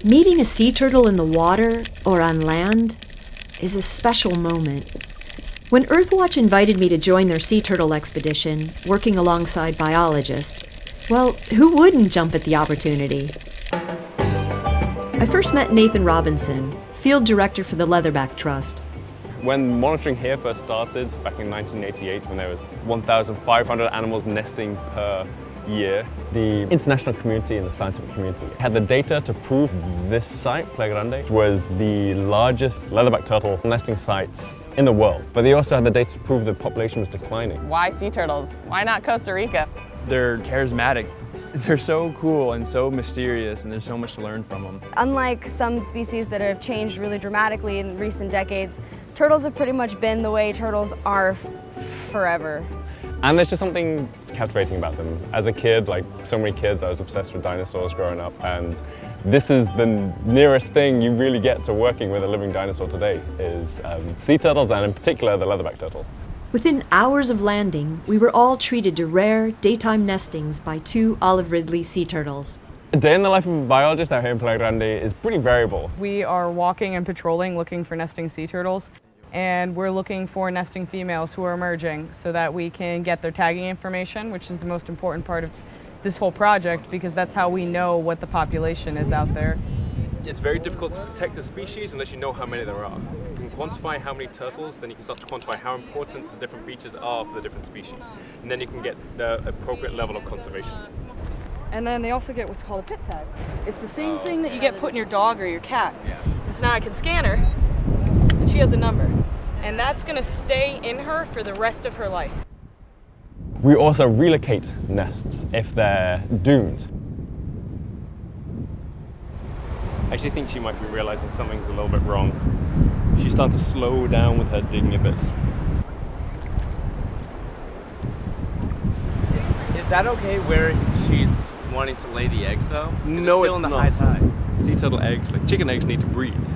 Meeting a sea turtle in the water or on land is a special moment. When Earthwatch invited me to join their sea turtle expedition, working alongside biologists, well, who wouldn't jump at the opportunity? I first met Nathan Robinson, field director for the Leatherback Trust. When monitoring here first started, back in 1988, when there was 1,500 animals nesting per year, the international community and the scientific community had the data to prove this site, Playa Grande, was the largest leatherback turtle nesting sites in the world. But they also had the data to prove the population was declining. Why sea turtles? Why not Costa Rica? They're charismatic. They're so cool and so mysterious, and there's so much to learn from them. Unlike some species that have changed really dramatically in recent decades, turtles have pretty much been the way turtles are forever. And there's just something captivating about them. As a kid, like so many kids, I was obsessed with dinosaurs growing up, and this is the nearest thing you really get to working with a living dinosaur today, is sea turtles, and in particular the leatherback turtle. Within hours of landing, we were all treated to rare daytime nestings by 2 olive ridley sea turtles. A day in the life of a biologist out here in Playa Grande is pretty variable. We are walking and patrolling looking for nesting sea turtles, and we're looking for nesting females who are emerging so that we can get their tagging information, which is the most important part of this whole project, because that's how we know what the population is out there. It's very difficult to protect a species unless you know how many there are. If you can quantify how many turtles, then you can start to quantify how important the different beaches are for the different species. And then you can get the appropriate level of conservation. And then they also get what's called a pit tag. It's the same thing that you get put in your dog or your cat. So now I can scan her, and she has a number. And that's gonna stay in her for the rest of her life. We also relocate nests if they're doomed. I actually think she might be realizing something's a little bit wrong. She's starting to slow down with her digging a bit. Is that okay where she's wanting to lay the eggs though? No, it's still in the high tide. Sea turtle eggs, like chicken eggs, need to breathe.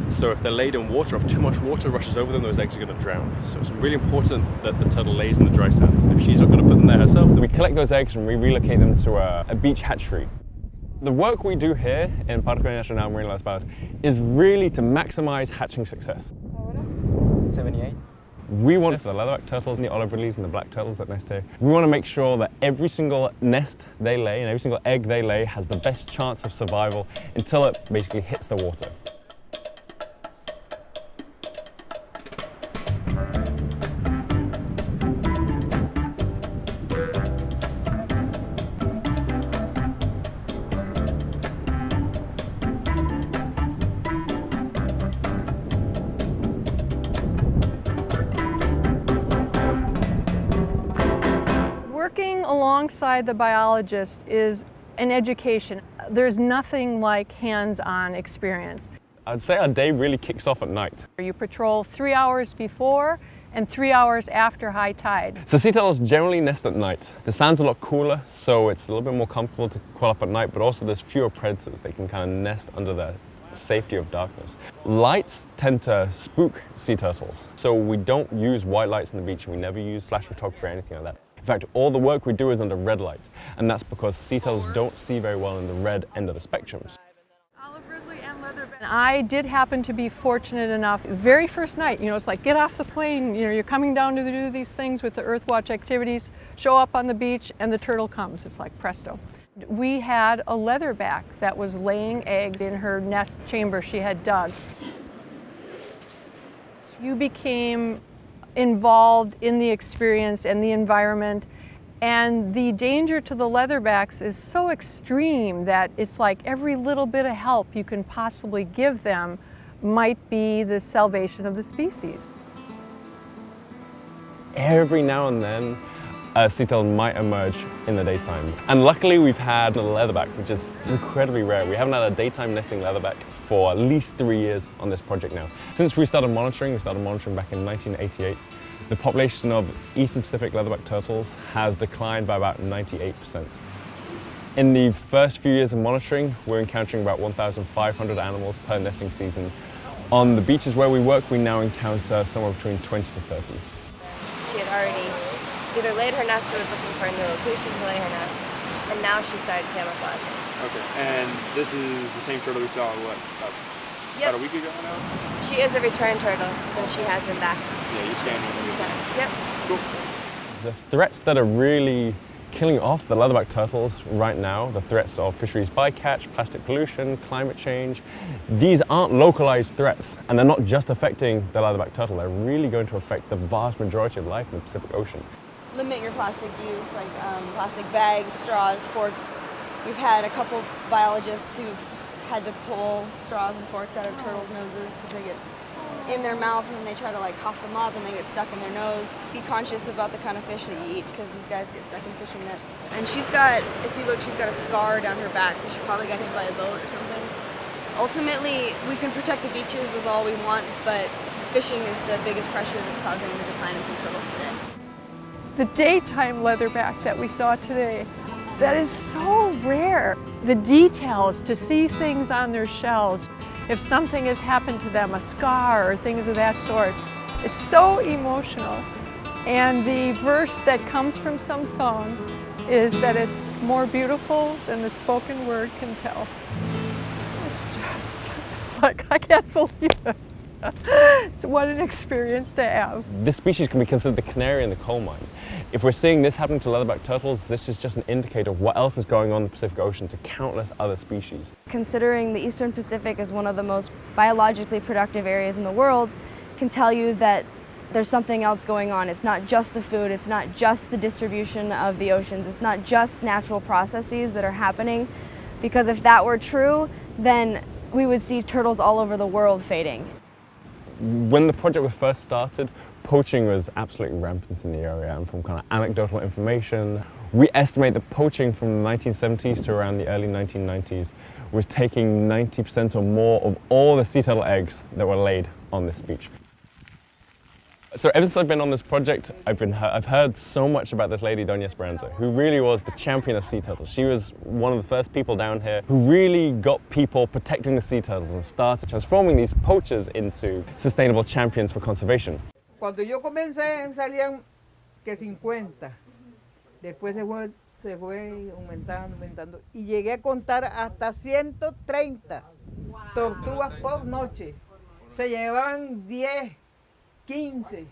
So if they're laid in water, if too much water rushes over them, those eggs are going to drown. So it's really important that the turtle lays in the dry sand. If she's not going to put them there herself, then we collect those eggs and we relocate them to a beach hatchery. The work we do here in Parque Nacional Marina Las Palmas is really to maximize hatching success. 78. We want, for the leatherback turtles and the olive ridleys and the black turtles that nest here, we want to make sure that every single nest they lay and every single egg they lay has the best chance of survival until it basically hits the water. Working alongside the biologist is an education. There's nothing like hands-on experience. I'd say our day really kicks off at night. You patrol 3 hours before and 3 hours after high tide. So sea turtles generally nest at night. The sand's a lot cooler, so it's a little bit more comfortable to coil up at night, but also there's fewer predators. They can kind of nest under the safety of darkness. Lights tend to spook sea turtles, so we don't use white lights on the beach, and we never use flash photography or anything like that. In fact, all the work we do is under red light, and that's because sea turtles don't see very well in the red end of the spectrums. And I did happen to be fortunate enough, very first night, it's like get off the plane, you're coming down to do these things with the Earthwatch activities, show up on the beach, and the turtle comes. It's like presto. We had a leatherback that was laying eggs in her nest chamber she had dug. You became involved in the experience and the environment, and the danger to the leatherbacks is so extreme that it's like every little bit of help you can possibly give them might be the salvation of the species. Every now and then, a sea turtle might emerge in the daytime. And luckily we've had a leatherback, which is incredibly rare. We haven't had a daytime nesting leatherback for at least 3 years on this project now. Since we started monitoring back in 1988, the population of Eastern Pacific leatherback turtles has declined by about 98%. In the first few years of monitoring, we're encountering about 1,500 animals per nesting season. On the beaches where we work, we now encounter somewhere between 20 to 30. She had already either laid her nest or was looking for a new location to lay her nest. and now she started camouflaging. Okay, and this is the same turtle we saw, about a week ago now? She is a return turtle, so she has been back. Yeah, you scanned her. Yep. Cool. The threats that are really killing off the leatherback turtles right now, the threats of fisheries bycatch, plastic pollution, climate change, these aren't localized threats, and they're not just affecting the leatherback turtle, they're really going to affect the vast majority of life in the Pacific Ocean. Limit your plastic use, like plastic bags, straws, forks. We've had a couple biologists who've had to pull straws and forks out of turtles' noses because they get in their mouth and they try to like cough them up and they get stuck in their nose. Be conscious about the kind of fish that you eat because these guys get stuck in fishing nets. And she's got, if you look, she's got a scar down her back, so she probably got hit by a boat or something. Ultimately, we can protect the beaches, is all we want, but fishing is the biggest pressure that's causing the decline in sea turtles today. The daytime leatherback that we saw today, that is so rare. The details, to see things on their shells, if something has happened to them, a scar or things of that sort, it's so emotional. And the verse that comes from some song is that it's more beautiful than the spoken word can tell. It's like, I can't believe it. So what an experience to have. This species can be considered the canary in the coal mine. If we're seeing this happening to leatherback turtles, this is just an indicator of what else is going on in the Pacific Ocean to countless other species. Considering the Eastern Pacific is one of the most biologically productive areas in the world, can tell you that there's something else going on. It's not just the food, it's not just the distribution of the oceans, it's not just natural processes that are happening, because if that were true, then we would see turtles all over the world fading. When the project was first started, poaching was absolutely rampant in the area, and from kind of anecdotal information, we estimate that poaching from the 1970s to around the early 1990s was taking 90% or more of all the sea turtle eggs that were laid on this beach. So ever since I've been on this project, I've heard so much about this lady, Doña Esperanza, who really was the champion of sea turtles. She was one of the first people down here who really got people protecting the sea turtles and started transforming these poachers into sustainable champions for conservation. Cuando yo comencé salían que 50, después se fue aumentando y llegué a contar hasta 130 tortugas por noche. Se llevaban 10, 15.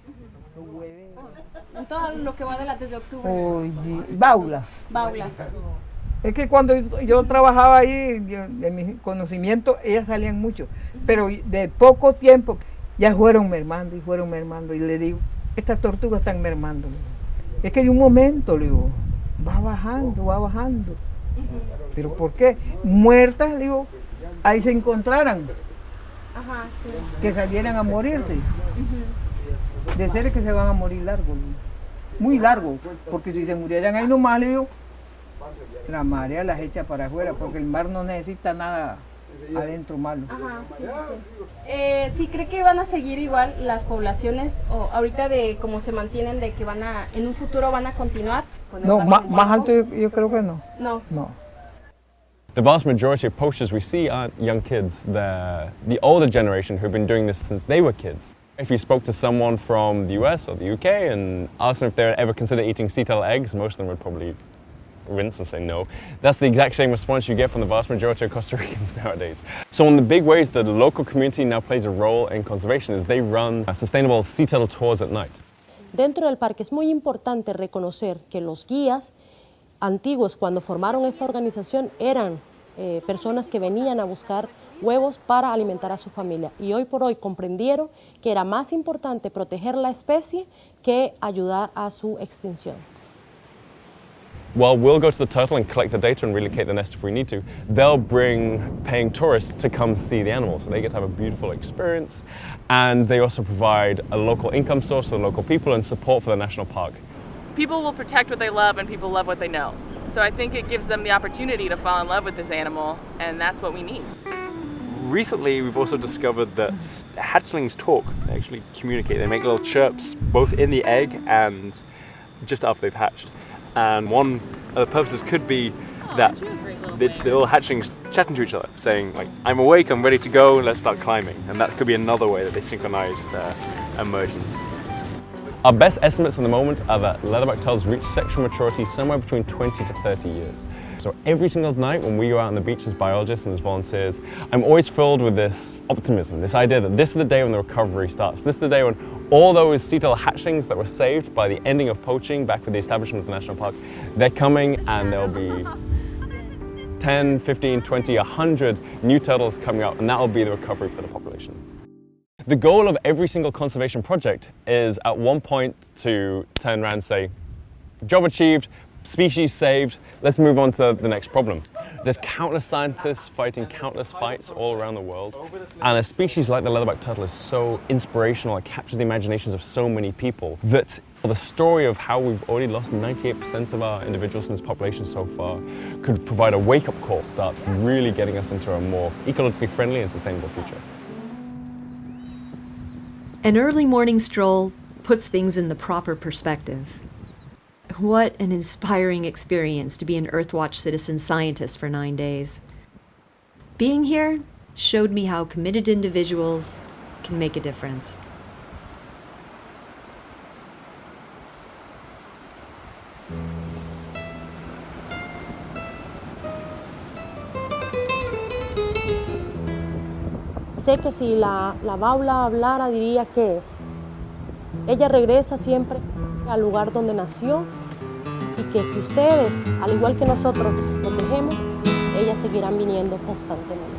En todo lo que va desde octubre. Baulas. Baulas. Es que cuando yo trabajaba ahí, de mi conocimiento, ellas salían mucho, pero de poco tiempo ya fueron mermando y le digo, estas tortugas están mermando. Es que de un momento, le digo, va bajando. ¿Pero por qué? Muertas, le digo, ahí se encontraran. Ajá, sí. Que salieran a morirse. De ser que se van a morir largo, muy largo, porque si se murieran ahí nomás, le digo, la marea las echa para afuera, porque el mar no necesita nada adentro malo. Ajá, sí. ¿Sí cree que van a seguir igual las poblaciones, o ahorita de cómo se mantienen, de que en un futuro van a continuar? No, más alto yo creo que no. No. The vast majority of poachers we see aren't young kids. They're the older generation who've been doing this since they were kids. If you spoke to someone from the US or the UK and asked them if they would ever consider eating sea turtle eggs, most of them would probably rinse and say no. That's the exact same response you get from the vast majority of Costa Ricans nowadays. So one of the big ways that the local community now plays a role in conservation is they run sustainable sea turtle tours at night. Dentro del parque es muy importante reconocer que los guías antiguos, cuando formaron esta organización, eran personas que venían a buscar huevos para alimentar a su familia, y hoy por hoy comprendieron que era más importante proteger la especie que ayudar a su extinción. Well, we'll go to the turtle and collect the data and relocate the nest if we need to. They'll bring paying tourists to come see the animals, so they get to have a beautiful experience, and they also provide a local income source for the local people and support for the national park. People will protect what they love, and people love what they know. So I think it gives them the opportunity to fall in love with this animal, and that's what we need. Recently, we've also discovered that hatchlings talk. They actually communicate. They make little chirps both in the egg and just after they've hatched. And one of the purposes could be that it's the little hatchlings chatting to each other, saying like, I'm awake, I'm ready to go, let's start climbing. And that could be another way that they synchronize their emergence. Our best estimates at the moment are that leatherback turtles reach sexual maturity somewhere between 20 to 30 years. So every single night when we go out on the beach as biologists and as volunteers, I'm always filled with this optimism, this idea that this is the day when the recovery starts. This is the day when all those sea turtle hatchlings that were saved by the ending of poaching back with the establishment of the national park, they're coming, and there'll be 10, 15, 20, 100 new turtles coming out, and that'll be the recovery for the population. The goal of every single conservation project is at one point to turn around and say, job achieved, species saved, let's move on to the next problem. There's countless scientists fighting countless fights all around the world, and a species like the leatherback turtle is so inspirational, it captures the imaginations of so many people, that the story of how we've already lost 98% of our individuals in this population so far could provide a wake-up call, start really getting us into a more ecologically friendly and sustainable future. An early morning stroll puts things in the proper perspective. What an inspiring experience to be an Earthwatch citizen scientist for 9 days. Being here showed me how committed individuals can make a difference. Sé que si la baula hablara diría que ella regresa siempre al lugar donde nació y que si ustedes, al igual que nosotros, las protegemos, ellas seguirán viniendo constantemente.